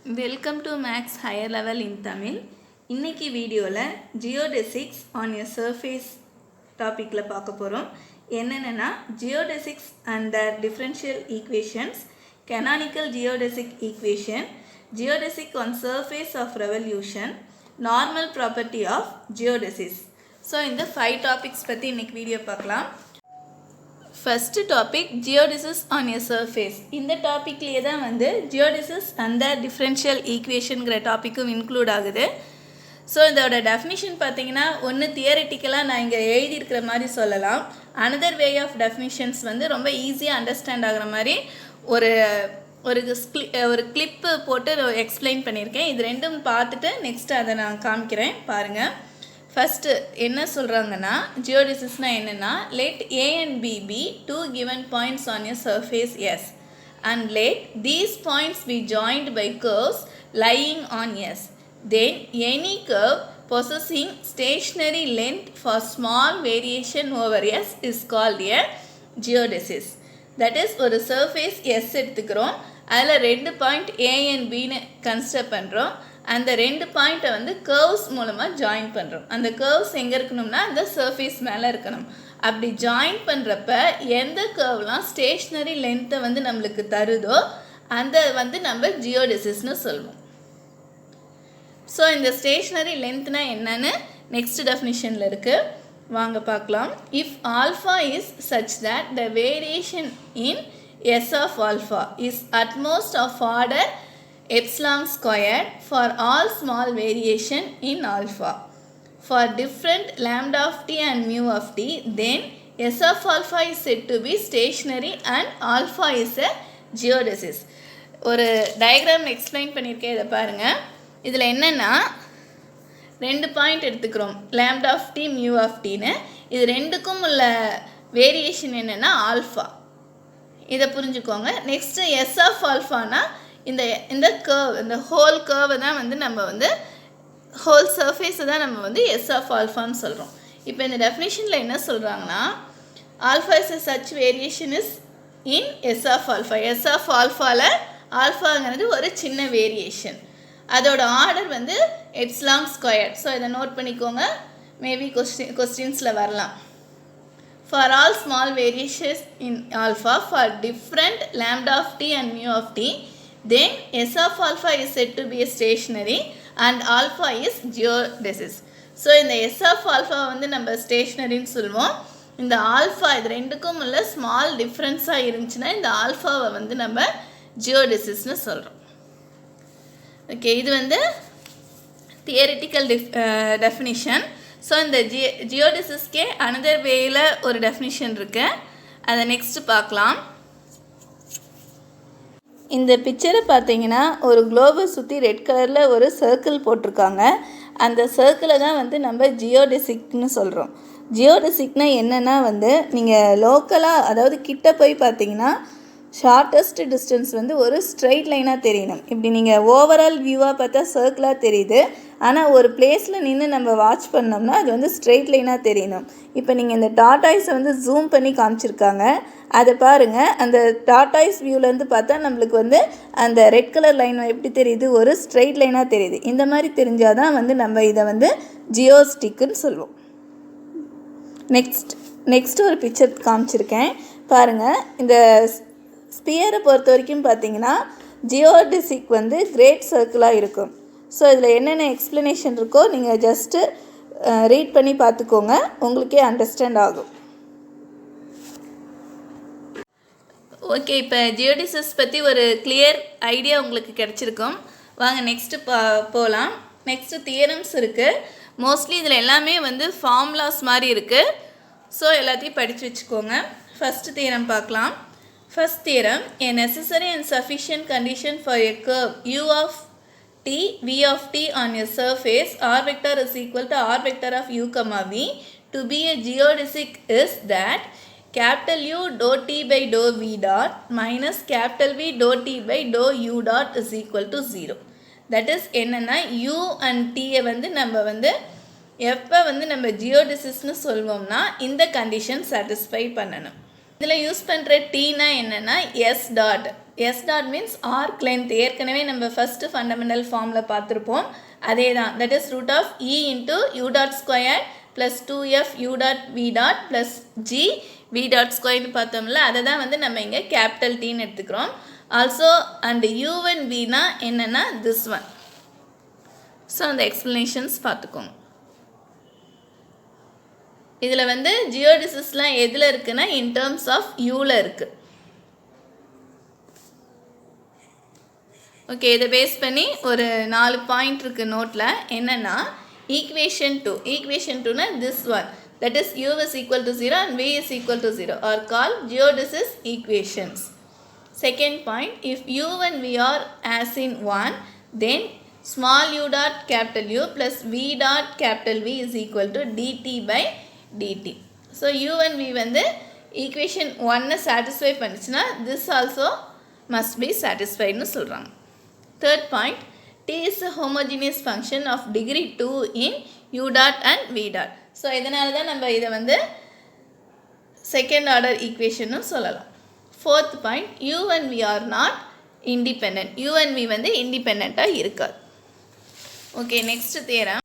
Welcome to Max Higher Level in Tamil. இன்னைக்கு வீடியோவில் geodesics on a surface டாப்பிக்கில் பார்க்க போகிறோம். என்னென்னா geodesics and their differential equations, canonical geodesic equation, geodesic on surface of revolution, normal property of geodesics. So இந்த 5 topics பற்றி இன்னைக்கு video பார்க்கலாம். First topic geodesics on a surface. இந்த டாப்பிக்லேயே தான் வந்து ஜியோடிசிஸ் அந்த டிஃப்ரென்ஷியல் ஈக்குவேஷனுங்கிற டாப்பிக்கும் இன்க்ளூட் ஆகுது. ஸோ இதோட டெஃபினிஷன் பார்த்தீங்கன்னா ஒன்று தியரிட்டிக்கலாக நான் இங்கே எழுதியிருக்கிற மாதிரி சொல்லலாம். அனதர் வே ஆஃப் டெஃபினிஷன்ஸ் வந்து ரொம்ப ஈஸியாக அண்டர்ஸ்டாண்ட் ஆகிற மாதிரி ஒரு கிளிப்பு போட்டு எக்ஸ்பிளைன் பண்ணியிருக்கேன். இது ரெண்டும் பார்த்துட்டு நெக்ஸ்ட் அதை நான் காமிக்கிறேன் பாருங்கள். ஃபஸ்ட்டு என்ன சொல்கிறாங்கன்னா ஜியோடிசிஸ்னால் என்னென்னா let A and B be two given points on a surface S and let these points be joined by curves lying on S. Then any curve possessing stationary length for small variation over S is called a geodesis. That is ஒரு surface S எடுத்துக்கிறோம், அதில் 2 point A and Bன்னு consider பண்ணுறோம். அந்த 2 பாயிண்ட்டை வந்து curves மூலமாக join பண்ணுறோம். அந்த கர்வ்ஸ் எங்கே இருக்கணும்னா அந்த சர்ஃபேஸ் மேலே இருக்கணும். அப்படி ஜாயின் பண்ணுறப்ப எந்த கர்வ்லாம் ஸ்டேஷ்னரி லென்த்தை வந்து நம்மளுக்கு தருதோ அந்த வந்து நம்ம ஜியோடெசிஸ்னு சொல்லுவோம். ஸோ இந்த ஸ்டேஷ்னரி லென்த்னா என்னன்னு நெக்ஸ்ட் டெஃபினிஷனில் இருக்குது, வாங்க பார்க்கலாம். If alpha is such that the variation in S of alpha is at most of order epsilon squared for all small variation in alpha for different lambda of t and mu of t, then S of alpha is said to be stationary and alpha is a geodesis. ஒரு diagram explain பண்ணியிருக்கேன், இதை பாருங்கள். இதில் என்னென்னா 2 point எடுத்துக்கிறோம், lambda of t mu of tன்னு. இது ரெண்டுக்கும் உள்ள வேரியேஷன் என்னென்னா ஆல்ஃபா, இதை புரிஞ்சுக்கோங்க. நெக்ஸ்ட்டு S of alphaனா இந்த கர்வ், இந்த ஹோல் கர்வை தான் வந்து நம்ம வந்து ஹோல் சர்ஃபேஸை தான் நம்ம வந்து எஸ் ஆஃப் ஆல்ஃபான்னு சொல்கிறோம். இப்போ இந்த டெஃபினிஷனில் என்ன சொல்கிறாங்கன்னா alpha is such variation is in S of alpha. S of ஆல்ஃபாவில் ஆல்ஃபாங்கிறது ஒரு சின்ன வேரியேஷன், அதோட ஆர்டர் வந்து எப்சிலான் ஸ்கொயர். ஸோ இதை நோட் பண்ணிக்கோங்க, மேபி கொஸ்டின்ஸில் வரலாம். For all small variations in alpha for different lambda of t and mu of t, then S of alpha is said to be a stationary and alpha is geodesis. So இந்த S of alpha வந்து நம்ம ஸ்டேஷ்னரின்னு சொல்லுவோம். இந்த alpha இது ரெண்டுக்கும் உள்ள small டிஃப்ரென்ஸாக இருந்துச்சுன்னா இந்த ஆல்ஃபாவை வந்து நம்ம ஜியோடெசிஸ்னு சொல்கிறோம். ஓகே, இது வந்து தியரிட்டிக்கல் டெஃபினிஷன். ஸோ இந்த ஜியோடெசிஸ்க்கே அனதர் வேயில் ஒரு டெஃபினிஷன் இருக்குது, அதை நெக்ஸ்ட்டு பார்க்கலாம். இந்த பிக்சரை பார்த்தீங்கன்னா ஒரு குளோபை சுற்றி ரெட் கலரில் ஒரு சர்க்கிள் போட்டிருக்காங்க. அந்த சர்க்கிளை தான் வந்து நம்ம ஜியோடெசிக்னு சொல்கிறோம். ஜியோடெசிக்னா என்னென்னா வந்து நீங்கள் லோக்கலாக, அதாவது கிட்ட போய் பார்த்தீங்கன்னா ஷார்ட்டஸ்ட் டிஸ்டன்ஸ் வந்து ஒரு ஸ்ட்ரைட் லைனாக தெரியணும். இப்படி நீங்கள் ஓவரால் வியூவாக பார்த்தா சர்க்கிளாக தெரியுது, ஆனால் ஒரு பிளேஸில் நின்று நம்ம வாட்ச் பண்ணோம்னா அது வந்து ஸ்ட்ரெயிட் லைனாக தெரியணும். இப்போ நீங்கள் இந்த டாட்டாய்ஸை வந்து ஜூம் பண்ணி காமிச்சிருக்காங்க, அதை பாருங்கள். அந்த டாட்டாய்ஸ் வியூவிலேருந்து பார்த்தா நம்மளுக்கு வந்து அந்த ரெட் கலர் லைன் எப்படி தெரியுது, ஒரு ஸ்ட்ரெயிட் லைனாக தெரியுது. இந்த மாதிரி தெரிஞ்சால் தான் வந்து நம்ம இதை வந்து ஜியோஸ்டிக்குன்னு சொல்லுவோம். நெக்ஸ்ட் ஒரு பிக்சர் காமிச்சிருக்கேன் பாருங்கள். இந்த ஸ்பியரை பொறுத்த வரைக்கும் பார்த்தீங்கன்னா ஜியோடெசிக் வந்து கிரேட் சர்க்கிளாக இருக்கும். ஸோ இதில் என்னென்ன எக்ஸ்ப்ளனேஷன் இருக்கோ நீங்கள் ஜஸ்ட்டு ரீட் பண்ணி பார்த்துக்கோங்க, உங்களுக்கே அண்டர்ஸ்டாண்ட் ஆகும். ஓகே, இப்போ ஜியோடெசிஸ் பற்றி ஒரு கிளியர் ஐடியா உங்களுக்கு கிடச்சிருக்கும். வாங்க நெக்ஸ்ட்டு போகலாம். நெக்ஸ்ட்டு தியரம்ஸ் இருக்குது. மோஸ்ட்லி இதில் எல்லாமே வந்து ஃபார்முலாஸ் மாதிரி இருக்குது. ஸோ எல்லாத்தையும் படித்து வச்சுக்கோங்க. ஃபஸ்ட்டு தியரம் பார்க்கலாம். First theorem, a necessary and sufficient condition for a curve u of t, v of t on a surface r vector is equal to r vector of u comma v to be a geodesic is that capital U dou t by dou v dot minus capital V dou t by dou u dot is equal to 0. That is என்னன்னா u and t வந்து நம்ம வந்து எப்போ வந்து நம்ம ஜியோடெசிஸ்னு சொல்வோம்னா இந்த condition satisfy பண்ணணும். இதில் யூஸ் பண்ணுற டீனா என்னென்னா S dot. S dot means arc length. ஏற்கனவே நம்ம ஃபர்ஸ்ட் ஃபண்டமெண்டல் ஃபார்மில் பார்த்துருப்போம். அதே தான். That is root of E into U dot square plus 2F U dot V dot plus G V dot square பார்த்தோம்ல, அதை தான் வந்து நம்ம இங்கே கேபிட்டல் Tன்னு எடுத்துக்கிறோம். ஆல்சோ அண்ட் U and Vனா என்னென்னா this one. ஸோ அந்த எக்ஸ்ப்ளனேஷன்ஸ் பார்த்துக்கோங்க. இதில் வந்து ஜியோடிசிஸ்லாம் எதில் இருக்குன்னா இன் டேர்ம்ஸ் ஆஃப் யூவில் இருக்குது. ஓகே, இதை பேஸ் பண்ணி ஒரு 4 பாயிண்ட் இருக்குது நோட்டில். என்னென்னா ஈக்குவேஷன் 2னா this one, that is u is equal to 0 and v is equal to 0 are called geodesic equations. Second point, if u and v are as in 1, then small u dot capital U plus v dot capital V is equal to dt by dt. So u and v வந்து equation 1 satisfy பண்ணிச்சுன்னா this also must be satisfied னு சொல்கிறாங்க. Third point, t is a homogeneous function of degree 2 in u dot and v dot. So இதனால தான் நம்ம இதை வந்து second order ஈக்குவேஷன்னு சொல்லலாம். Fourth point, u and v are not independent. u and v வந்து இண்டிபெண்ட்டாக இருக்காது. Okay, next theorem.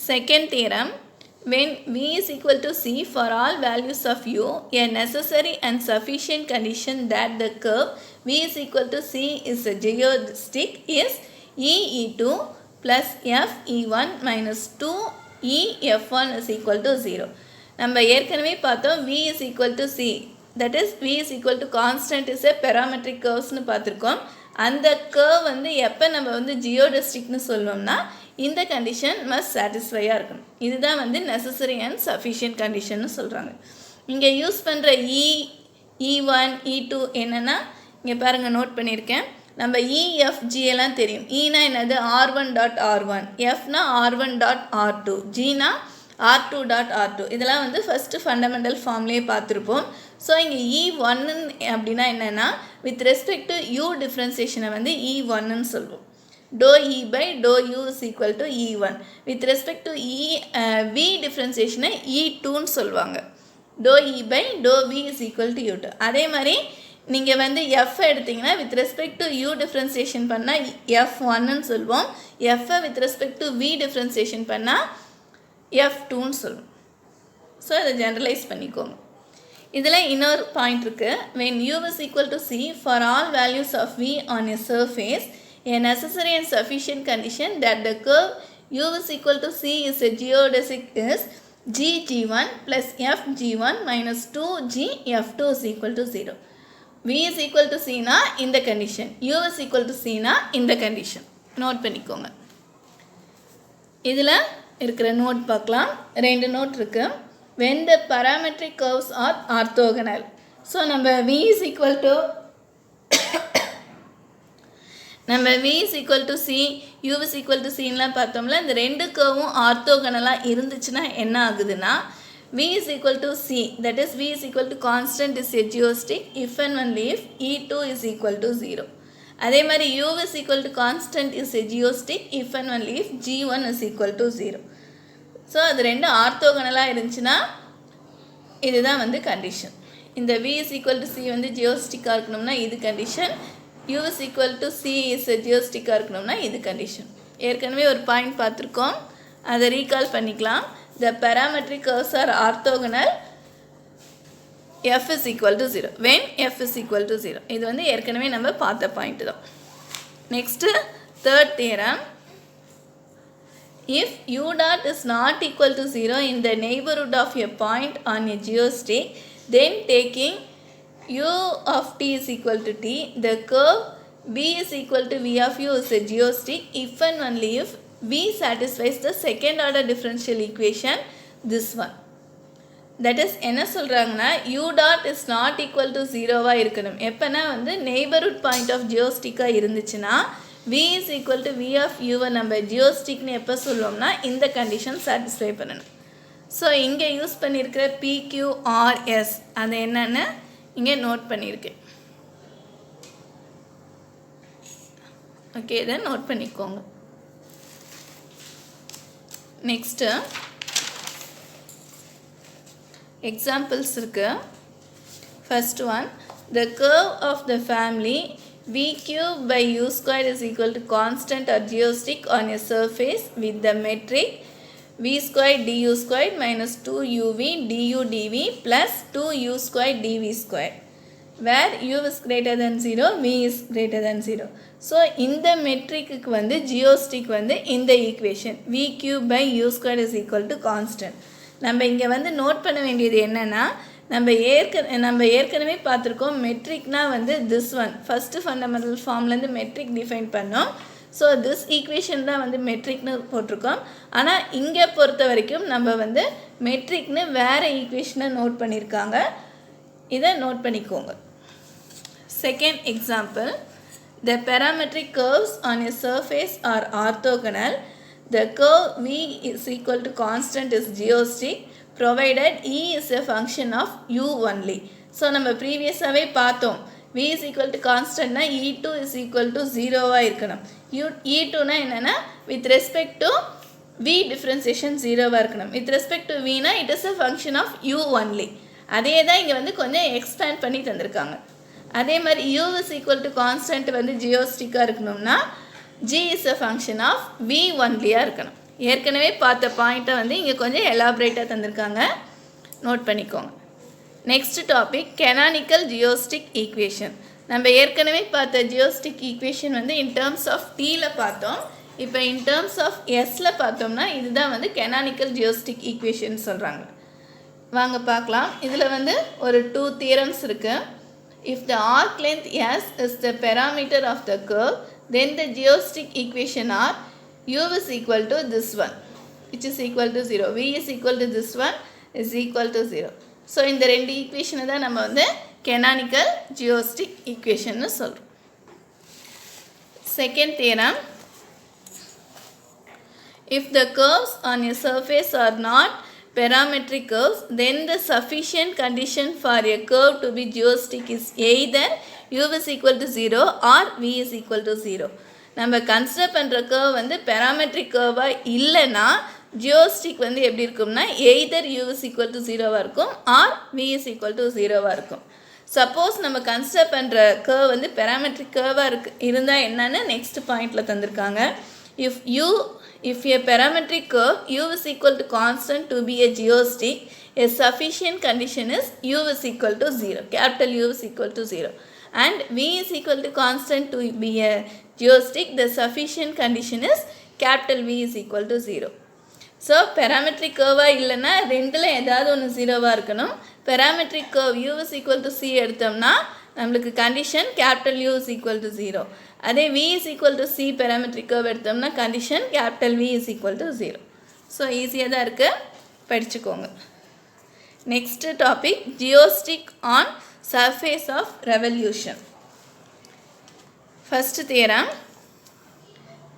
Second theorem, when v is equal to c for all values of u, a necessary and sufficient condition that the curve v is equal to c is a geodesic is e2 plus f e1 minus 2 e f1 is equal to 0. நம்ம ஏற்கனவே பார்த்தோம் v is equal to c, that is v is equal to constant is a parametric curvesனு பார்த்துருக்கோம். அந்த curve வந்து எப்போ நம்ம வந்து ஜியோடெஸ்டிக்னு சொல்லுவோம்னா இந்த கண்டிஷன் மஸ்ட் சாட்டிஸ்ஃபையாக இருக்கணும். இதுதான் வந்து நெசசரி அண்ட் சஃபிஷியன்ட் கண்டிஷன்னு சொல்கிறாங்க. இங்கே யூஸ் பண்ணுற E1 E2 என்னென்னா இங்கே பாருங்கள், நோட் பண்ணியிருக்கேன். நம்ம EFG எல்லாம் தெரியும். ஈனா என்னது R1 dot R1, Fனா R1 dot R2, Gனா R2 dot R2. இதெல்லாம் வந்து ஃபஸ்ட்டு ஃபண்டமெண்டல் ஃபார்ம்லேயே பார்த்துருப்போம். ஸோ இங்கே E1 அப்படின்னா என்னென்னா வித் ரெஸ்பெக்ட் டு U டிஃப்ரென்சியேஷனை வந்து E1ன்னு சொல்லுவோம். dou E by dou U is equal to E1. with respect to V differentiation E2ன்னு சொல்லுவாங்க. dou E by dou V is equal to U2. அதே மாதிரி நீங்கள் வந்து F எடுத்திங்கன்னா with respect to U differentiation பண்ணால் F1ன்னு சொல்லுவோம். F with respect to V differentiation பண்ணால் F2ன்னு சொல்லுவோம். ஸோ அதை ஜென்ரலைஸ் பண்ணிக்கோங்க. இதில் இன்னொரு பாயிண்ட் இருக்குது. when U is equal to C for all values of V on a surface, a necessary and sufficient condition that the curve U is equal to C is a geodesic is G1 plus Fg1 minus 2G(F2) is equal to 0. V is equal to C na in the condition, U is equal to C na in the condition. Note பண்ணிக்கோங்க. இதில் இருக்கிற note பார்க்கலாம். 2 note இருக்கு. when the parametric curves are orthogonal. So நம்ம V is equal to நம்ம V is equal to C, U is equal to Cலாம் பார்த்தோம்ல, இந்த 2 கர்வும் ஆர்த்தோகனலாக இருந்துச்சுன்னா என்ன ஆகுதுன்னா V is equal to C, that is V is equal to constant is a geodesic if and only if E2 is equal to 0. அதே மாதிரி U is equal to constant is a geodesic if and only if G1 is equal to 0. So அது 2 ஆர்த்தோகனலாக இருந்துச்சுன்னா இதுதான் வந்து condition. இந்த V is equal to C வந்து ஜியோஸ்டிக்காக இருக்கணும்னா இது condition, U is equal to C is ஜியோஸ்டிக்காக இருக்கணும்னா இது கண்டிஷன். ஏற்கனவே ஒரு பாயிண்ட் பார்த்துருக்கோம், அதை ரீகால் பண்ணிக்கலாம். The parametric curves are orthogonal F is equal to 0 when F is equal to 0. இது வந்து ஏற்கனவே நம்ம பார்த்த பாயிண்ட் தான். Next third theorem, if U dot is not equal to 0 in the neighborhood of a point on a geostick, then taking U of t is equal to t, the curve B is equal to V of U is a geostick if and only if V satisfies the second order differential equation, this one. That is என்ன சொல்கிறாங்கன்னா U dot is not equal to 0வா இருக்கணும். எப்போனா வந்து neighbourhood point of ஜியோஸ்டிக்காக இருந்துச்சுன்னா V is equal to V of U-வை நம்ம ஜியோஸ்டிக்னு எப்போ சொல்லுவோம்னா இந்த கண்டிஷன் சாட்டிஸ்ஃபை பண்ணணும். ஸோ இங்கே யூஸ் பண்ணியிருக்கிற PQRS அது என்னென்னு இங்கே நோட் பண்ணியிருக்கேன். ஓகே, இதை நோட் பண்ணிக்கோங்க. நெக்ஸ்ட்டு எக்ஸாம்பிள்ஸ் இருக்குது. First one, the curve of the family V cube by U squared is equal to constant or geometric on a surface with the metric V squared du squared minus 2uv du dv plus 2u squared dv squared where u is greater than 0, v is greater than 0. So, இந்த matric வந்து ஜியோஸ்டிக் வந்து இந்த equation v cube by u squared is equal to constant. நம்ம இங்கே வந்து note பண்ண வேண்டியது என்னென்னா நம்ம ஏற்கனவே பார்த்துருக்கோம் மெட்ரிக்னா வந்து திஸ் ஒன் ஃபஸ்ட்டு ஃபண்டமெண்டல் ஃபார்ம்லேருந்து மெட்ரிக் டிஃபைன் பண்ணோம். ஸோ திஸ் ஈக்குவேஷன் தான் வந்து மெட்ரிக்னு போட்டிருக்கோம். ஆனால் இங்கே பொறுத்த வரைக்கும் நம்ம வந்து மெட்ரிக்னு வேறு ஈக்குவேஷனை நோட் பண்ணியிருக்காங்க. இதை நோட் பண்ணிக்கோங்க. Second example, the parametric curves on a surface are orthogonal. The curve v is equal to constant is geometric provided e is a function of u only. So நம்ம ப்ரீவியஸாகவே பார்த்தோம் v is equal to constant னா e2 is equal to 0 இருக்கணும். e2 னா என்னன்னா with respect to v differentiation 0 இருக்கணும். with respect to v னா it is a function of u only. அதே தான் இங்கே வந்து கொஞ்சம் எக்ஸ்பேண்ட் பண்ணி தந்திருக்காங்க. அதே மாதிரி u is equal to constant வந்து ஜியோஸ்டிக்காக இருக்கணும்னா g is a function of v onlyயாக இருக்கணும். ஏற்கனவே பார்த்த பாயிண்ட்டை வந்து இங்கே கொஞ்சம் எலாபரேட்டாக தந்திருக்காங்க, நோட் பண்ணிக்கோங்க. Next topic canonical geodesic equation. நம்ம ஏற்கனவே பார்த்த ஜியோஸ்டிக் ஈக்குவேஷன் வந்து இன் டேர்ம்ஸ் ஆஃப் டீயில் பார்த்தோம். இப்போ இன் டேர்ம்ஸ் ஆஃப் எஸ்ல பார்த்தோம்னா இதுதான் வந்து கெனானிக்கல் ஜியோஸ்டிக் ஈக்குவேஷன் சொல்கிறாங்க. வாங்க பார்க்கலாம். இதில் வந்து ஒரு 2 தியரம்ஸ் இருக்குது. If the arc length s is the parameter of the curve, then the geometric equation are u is equal to this one, which is equal to 0. v is equal to this one is equal to 0. So, இந்த ரெண்டு ஈக்குவேஷனை தான் நம்ம வந்து canonical geometric equation சொல்கிறோம். Second theorem, if the curves on a surface are not parametric curves, then the sufficient condition for a curve to be geometric is either u is equal to 0 or v is equal to 0. நம்ம consider பண்ணுற curve வந்து parametric கர்வாக இல்லைன்னா ஜியோஸ்டிக் வந்து எப்படி இருக்கும்னா either u is equal to 0 இருக்கும் R v is equal to 0 இருக்கும். Suppose நம்ம கன்சிடர் பண்ணுற கர்வ் வந்து பேராமெட்ரிக் கர்வாக இருந்தால் என்னன்னு நெக்ஸ்ட் பாயிண்டில் தந்திருக்காங்க. If a parametric curve u is equal to constant to be a geometric, a sufficient condition is u is equal to 0. Capital U is equal to 0. And v is equal to constant to be a geometric, the sufficient condition is capital V is equal to 0. So, parametric curve இல்லைன்னா ரெண்டில் ஏதாவது ஒன்று 0 இருக்கணும். parametric curve u is equal to c எடுத்தோம்னா நம்மளுக்கு condition capital U is equal to 0. அதே v is equal to c parametric curve எடுத்தோம்னா condition capital V is equal to 0. So ஈஸியாக தான் இருக்குது, படிச்சுக்கோங்க. Next topic geodesic on surface of revolution. First theorem,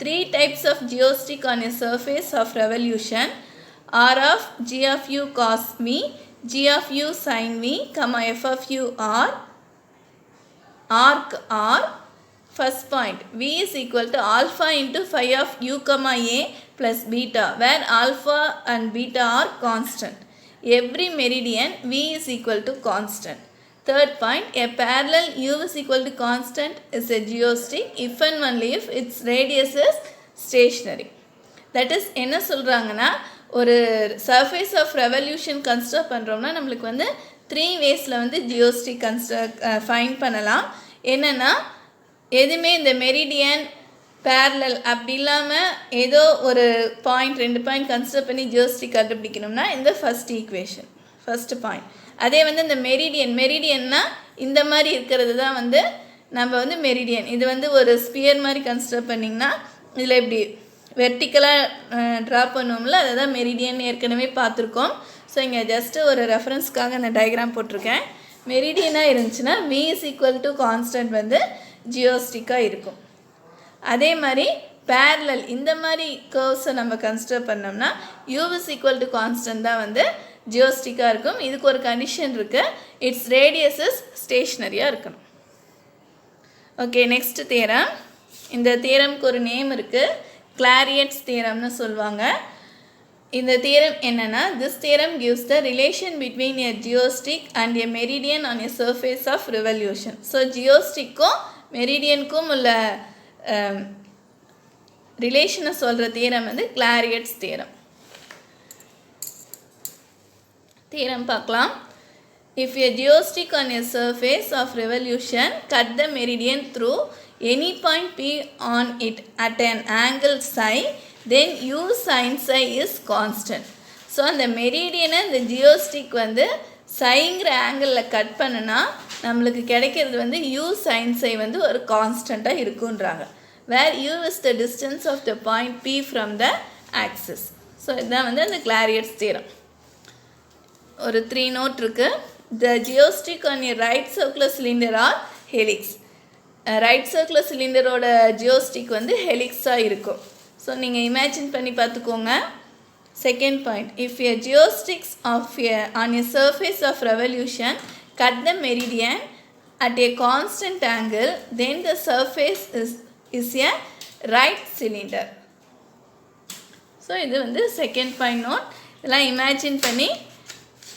3 types of geostic on a surface of revolution are of g of u cos v, g of u sin v, f of u r, arc r. First point, v is equal to alpha into phi of u comma a plus beta, where alpha and beta are constant. Every meridian v is equal to constant. Third point, a parallel u is equal to constant is a geostic if and only if its radius is stationary. That is என்ன சொல்கிறாங்கன்னா ஒரு surface of revolution construct பண்ணுறோம்னா நம்மளுக்கு வந்து 3 வேஸில் வந்து ஜியோஸ்டிக் find பண்ணலாம். என்னென்னா எதுவுமே இந்த மெரிடியன் பேரலல் அப்படி இல்லாமல் ஏதோ ஒரு பாயிண்ட் 2 பாயிண்ட் கன்சிடர் பண்ணி ஜியோஸ்டிக் கண்டுபிடிக்கணும்னா இந்த ஃபஸ்ட் ஈக்குவேஷன் ஃபஸ்ட்டு பாயிண்ட். அதே வந்து இந்த மெரிடியன்னா இந்த மாதிரி இருக்கிறது தான் வந்து நம்ம வந்து மெரிடியன். இது வந்து ஒரு ஸ்பியர் மாதிரி கன்சிடர் பண்ணிங்கன்னா இதில் இப்படி வெர்டிக்கலாக ட்ரா பண்ணுவோம்ல, அதை தான் மெரிடியன் ஏற்கனவே பார்த்துருக்கோம். ஸோ இங்கே ஜஸ்ட்டு ஒரு ரெஃபரன்ஸ்க்காக அந்த டயக்ராம் போட்டிருக்கேன். மெரிடியனாக இருந்துச்சுன்னா v is equal to constant வந்து ஜியோஸ்டிக்காக இருக்கும். அதே மாதிரி பேரலல் இந்த மாதிரி கர்வ்ஸை நம்ம கன்சிடர் பண்ணோம்னா u is equal to constant தான் வந்து ஜியோஸ்டிக்காக இருக்கும். இதுக்கு ஒரு கண்டிஷன் இருக்குது, இட்ஸ் ரேடியஸ் இஸ் ஸ்டேஷ்னரியாக இருக்கணும். Okay, next theorem. இந்த தியரம்க்கு ஒரு நேம் இருக்குது, கிளாரியட்ஸ் தியரம்னு சொல்லுவாங்க. இந்த தியரம் என்னென்னா, this theorem gives the relation between a geostic and a meridian on a surface of revolution. So ஜியோஸ்டிக்கும் மெரிடியனுக்கும் உள்ள ரிலேஷனை சொல்கிற தியரம் வந்து கிளாரியட்ஸ் தியரம். தியரம் பார்க்கலாம். If a geostick on a surface of revolution cut the meridian through any point P on it at an angle psi, then u sin psi is constant. So அந்த மெரிடியனை இந்த ஜியோஸ்டிக் வந்து சைங்கிற ஆங்கிளில் cut பண்ணுனா நம்மளுக்கு கிடைக்கிறது வந்து u sin psi வந்து ஒரு கான்ஸ்டண்ட்டாக இருக்குன்றாங்க. where u is the distance of the point P from the axis. So இதுதான் வந்து அந்த கிளாரியட்ஸ் தியரம். ஒரு 3 நோட் இருக்குது. The geostick on a right circular cylinder or helix. Right circular சிலிண்டரோட ஜியோஸ்டிக் வந்து ஹெலிக்ஸாக இருக்கும். ஸோ நீங்கள் இமேஜின் பண்ணி பார்த்துக்கோங்க. Second point, if a geodesics on a surface of revolution cut the meridian at a constant angle, then the surface is a right cylinder. So இது வந்து second point note. இதெல்லாம் imagine பண்ணி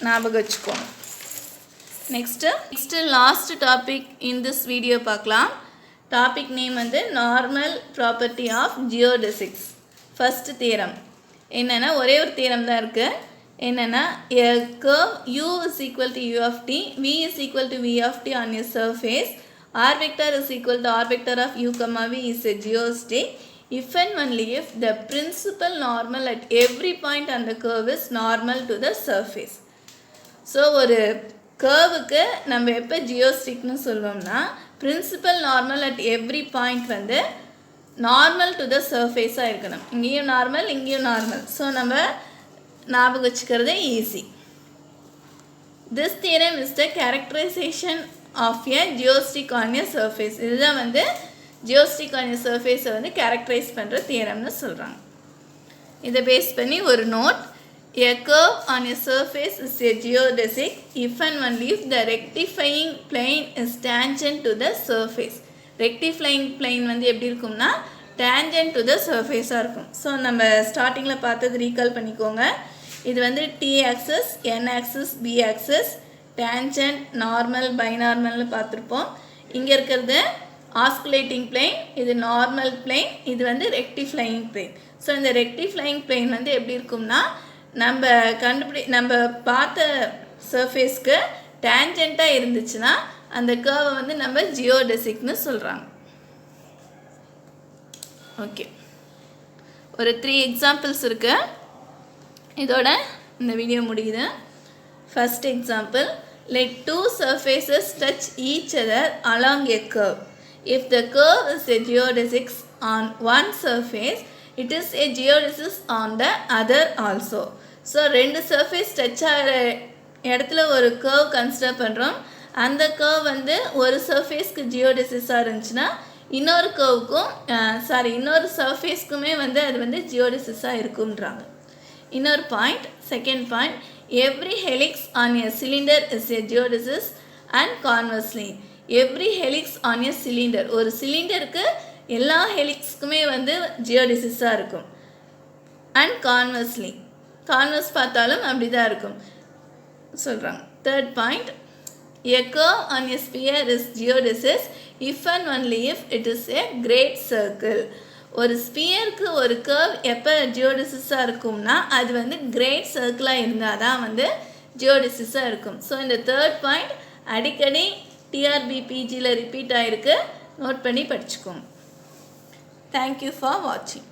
ஞாபகம் வச்சுக்கோங்க. Next last topic in this video பார்க்கலாம். Topic name வந்து normal property of geodesics. First theorem என்னென்னா ஒரே ஒரு தியரம் தான் இருக்குது. என்னென்னா a curve u is equal to u of t, v is equal to v of t on a surface, r vector is equal to r vector of u comma v is a geostick if and only if the principal normal at every point on the curve is normal to the surface. So ஒரு கர்வுக்கு நம்ம எப்போ ஜியோஸ்டிக்னு சொல்லுவோம்னா principal normal at every point வந்து normal to the சர்ஃபேஸாக இருக்கணும். இங்கேயும் நார்மல், இங்கேயும் நார்மல். ஸோ நம்ம ஞாபகம் வச்சுக்கிறது easy. This theorem is the characterization of a geodesic on a surface. இதுதான் வந்து ஜியோஸ்டிக் ஆன் எ சர்ஃபேஸை வந்து கேரக்டரைஸ் பண்ணுற தியரம்னு சொல்கிறாங்க. இதை பேஸ் பண்ணி ஒரு note. A curve on a surface is a geodesic if and only if the rectifying plane is tangent to the surface. Rectifying plane வந்து எப்படி இருக்கும்னா tangent to the surface-ஆக இருக்கும். ஸோ நம்ம ஸ்டார்டிங்கில் பார்த்தது ரீகால் பண்ணிக்கோங்க. இது வந்து t axis, n axis, b axis, tangent, normal, பைநார்மல்னு பார்த்துருப்போம். இங்கே இருக்கிறது ஆஸ்குலேட்டிங் பிளேன், இது நார்மல் பிளேன், இது வந்து ரெக்டிஃப்ளையிங் பிளேன். ஸோ இந்த ரெக்டிஃப்ளையிங் பிளேன் வந்து எப்படி இருக்கும்னா நம்ம பார்த்த சர்ஃபேஸ்க்கு டேஞ்சண்ட்டாக இருந்துச்சுன்னா அந்த கர்வை வந்து நம்ம ஜியோடெசிக்னு சொல்கிறாங்க. ஓகே, ஒரு 3 எக்ஸாம்பிள்ஸ் இருக்குது. இதோட இந்த வீடியோ முடியுது. First example, let 2 surfaces touch each other along a curve. If the curve is a geodesic on one surface, it is a geodesic on the other also. So 2 surface touch ஆகிற இடத்துல ஒரு curve consider பண்ணுறோம். அந்த curve வந்து ஒரு சர்ஃபேஸ்க்கு ஜியோடெசிஸாக இருந்துச்சுன்னா இன்னொரு சர்ஃபேஸ்க்குமே வந்து அது வந்து ஜியோடெசிஸாக இருக்குன்றாங்க. இன்னொரு point, second point, every helix on a cylinder is a geodesic and conversely. Every helix on a cylinder, ஒரு சிலிண்டருக்கு எல்லா ஹெலிக்ஸ்க்குமே வந்து ஜியோடெசிஸாக இருக்கும். அண்ட் கான்வர்ஸ்லி, கான்வர்ஸ் பார்த்தாலும் அப்படி தான் இருக்கும் சொல்கிறாங்க. Third point, a curve on a sphere is geodesic if and only if it is a great circle. ஒரு ஸ்பியருக்கு ஒரு கர்வ் எப்போ ஜியோடெசிஸாக இருக்கும்னா அது வந்து கிரேட் சர்க்கிளாக இருந்தால் தான் வந்து ஜியோடெசிஸாக இருக்கும். ஸோ இந்த தேர்ட் பாயிண்ட் அடிக்கடி டிஆர்பிபிஜியில் ரிப்பீட் ஆகிருக்கு. நோட் பண்ணி படிச்சுக்கோங்க. தேங்க்யூ ஃபார் வாட்சிங்.